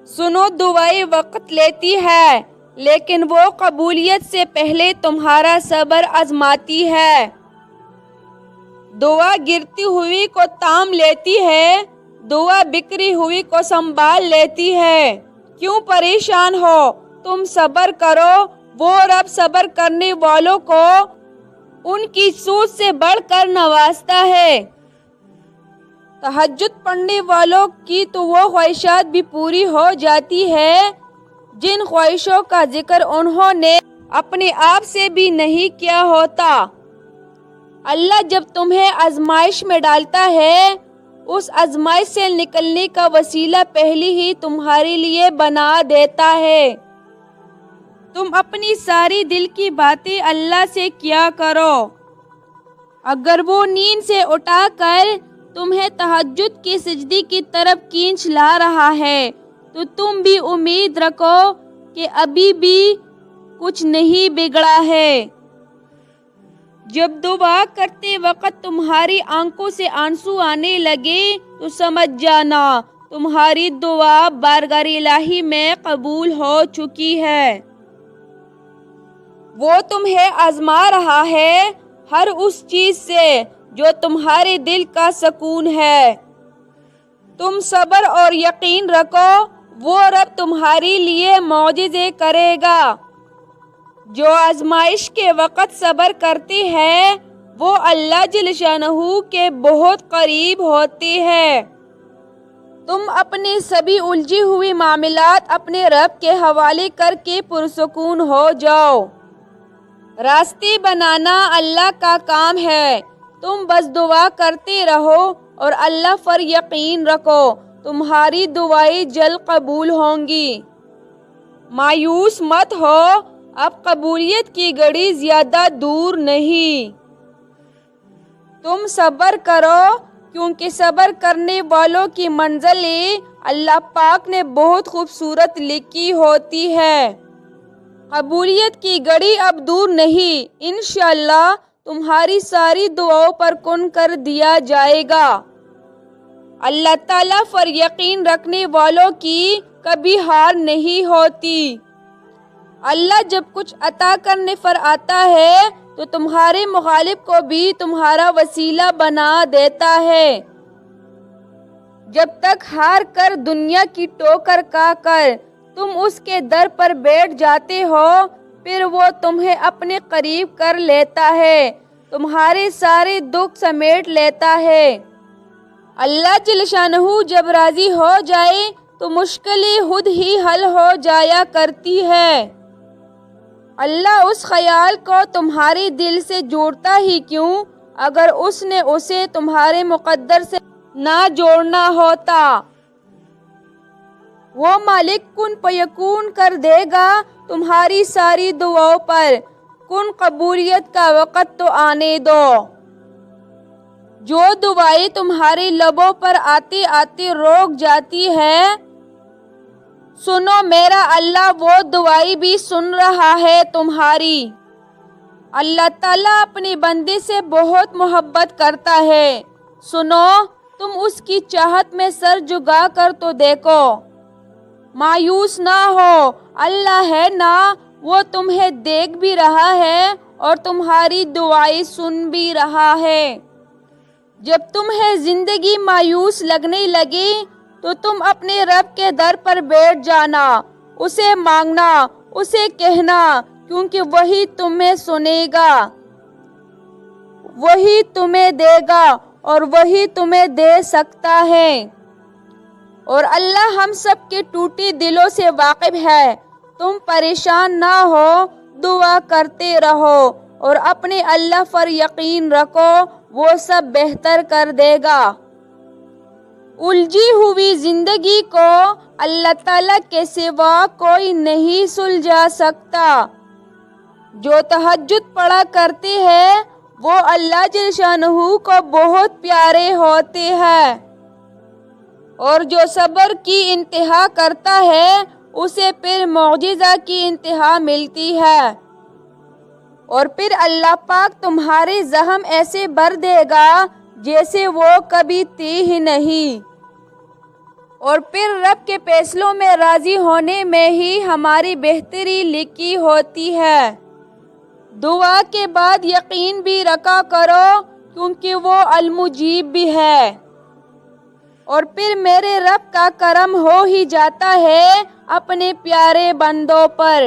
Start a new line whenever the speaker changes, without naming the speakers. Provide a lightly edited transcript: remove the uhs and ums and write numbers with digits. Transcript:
سنو، دعائیں وقت لیتی ہے، لیکن وہ قبولیت سے پہلے تمہارا صبر آزماتی ہے۔ دعا گرتی ہوئی کو تام لیتی ہے، دعا بکھری ہوئی کو سنبھال لیتی ہے۔ کیوں پریشان ہو؟ تم صبر کرو، وہ رب صبر کرنے والوں کو ان کی سوچ سے بڑھ کر نوازتا ہے۔ تہجد پڑھنے والوں کی تو وہ خواہشات بھی پوری ہو جاتی ہے جن خواہشوں کا ذکر انہوں نے اپنے آپ سے بھی نہیں کیا ہوتا۔ اللہ جب تمہیں آزمائش میں ڈالتا ہے، اس آزمائش سے نکلنے کا وسیلہ پہلے ہی تمہارے لیے بنا دیتا ہے۔ تم اپنی ساری دل کی باتیں اللہ سے کیا کرو۔ اگر وہ نیند سے اٹھا کر تمہیں تہجد کے سجدے کی طرف کھینچ لا رہا ہے تو تم بھی امید رکھو کہ ابھی بھی کچھ نہیں بگڑا ہے۔ جب دعا کرتے وقت تمہاری آنکھوں سے آنسو آنے لگے تو سمجھ جانا تمہاری دعا بارگاہ الہی میں قبول ہو چکی ہے۔ وہ تمہیں آزما رہا ہے ہر اس چیز سے جو تمہارے دل کا سکون ہے۔ تم صبر اور یقین رکھو، وہ رب تمہارے لیے معجزے کرے گا۔ جو آزمائش کے وقت صبر کرتے ہیں وہ اللہ جل شانہ کے بہت قریب ہوتے ہیں۔ تم اپنے سبھی الجھی ہوئی معاملات اپنے رب کے حوالے کر کے پرسکون ہو جاؤ۔ راستے بنانا اللہ کا کام ہے، تم بس دعا کرتے رہو اور اللہ پر یقین رکھو، تمہاری دعائیں جلد قبول ہوں گی۔ مایوس مت ہو، اب قبولیت کی گھڑی زیادہ دور نہیں۔ تم صبر کرو، کیونکہ صبر کرنے والوں کی منزلیں اللہ پاک نے بہت خوبصورت لکھی ہوتی ہے۔ قبولیت کی گھڑی اب دور نہیں، انشاءاللہ تمہاری ساری دعاؤں پر کن کر دیا جائے گا۔ اللہ تعالیٰ پر یقین رکھنے والوں کی کبھی ہار نہیں ہوتی۔ اللہ جب کچھ عطا کرنے پر آتا ہے تو تمہارے مخالف کو بھی تمہارا وسیلہ بنا دیتا ہے۔ جب تک ہار کر دنیا کی ٹھوکر کھا کر تم اس کے در پر بیٹھ جاتے ہو، پھر وہ تمہیں اپنے قریب کر لیتا ہے، تمہارے سارے دکھ سمیٹ لیتا ہے۔ اللہ جل شانہ جب راضی ہو جائے تو مشکلیں خود ہی حل ہو جایا کرتی ہے۔ اللہ اس خیال کو تمہارے دل سے جوڑتا ہی کیوں اگر اس نے اسے تمہارے مقدر سے نہ جوڑنا ہوتا۔ وہ مالک کن فیکون کر دے گا تمہاری ساری دعاؤں پر، کن قبولیت کا وقت تو آنے دو۔ جو دعائیں تمہارے لبوں پر آتے آتے روک جاتی ہے، سنو میرا اللہ وہ دعائیں بھی سن رہا ہے تمہاری۔ اللہ تعالیٰ اپنے بندے سے بہت محبت کرتا ہے، سنو تم اس کی چاہت میں سر جھکا کر تو دیکھو۔ مایوس نہ ہو، اللہ ہے نا، وہ تمہیں دیکھ بھی رہا ہے اور تمہاری دعائیں سن بھی رہا ہے۔ جب تمہیں زندگی مایوس لگنے لگے تو تم اپنے رب کے در پر بیٹھ جانا، اسے مانگنا، اسے کہنا، کیونکہ وہی تمہیں سنے گا، وہی تمہیں دے گا اور وہی تمہیں دے سکتا ہے۔ اور اللہ ہم سب کے ٹوٹے دلوں سے واقف ہے۔ تم پریشان نہ ہو، دعا کرتے رہو اور اپنے اللہ پر یقین رکھو، وہ سب بہتر کر دے گا۔ الجھی ہوئی زندگی کو اللہ تعالیٰ کے سوا کوئی نہیں سلجھا سکتا۔ جو تہجد پڑھا کرتے ہیں وہ اللہ جل شانہ کو بہت پیارے ہوتے ہیں، اور جو صبر کی انتہا کرتا ہے اسے پھر معجزہ کی انتہا ملتی ہے، اور پھر اللہ پاک تمہارے زخم ایسے بھر دے گا جیسے وہ کبھی تھے ہی نہیں۔ اور پھر رب کے فیصلوں میں راضی ہونے میں ہی ہماری بہتری لکھی ہوتی ہے۔ دعا کے بعد یقین بھی رکھا کرو کیونکہ وہ المجیب بھی ہے۔ اور پھر میرے رب کا کرم ہو ہی جاتا ہے اپنے پیارے بندوں پر۔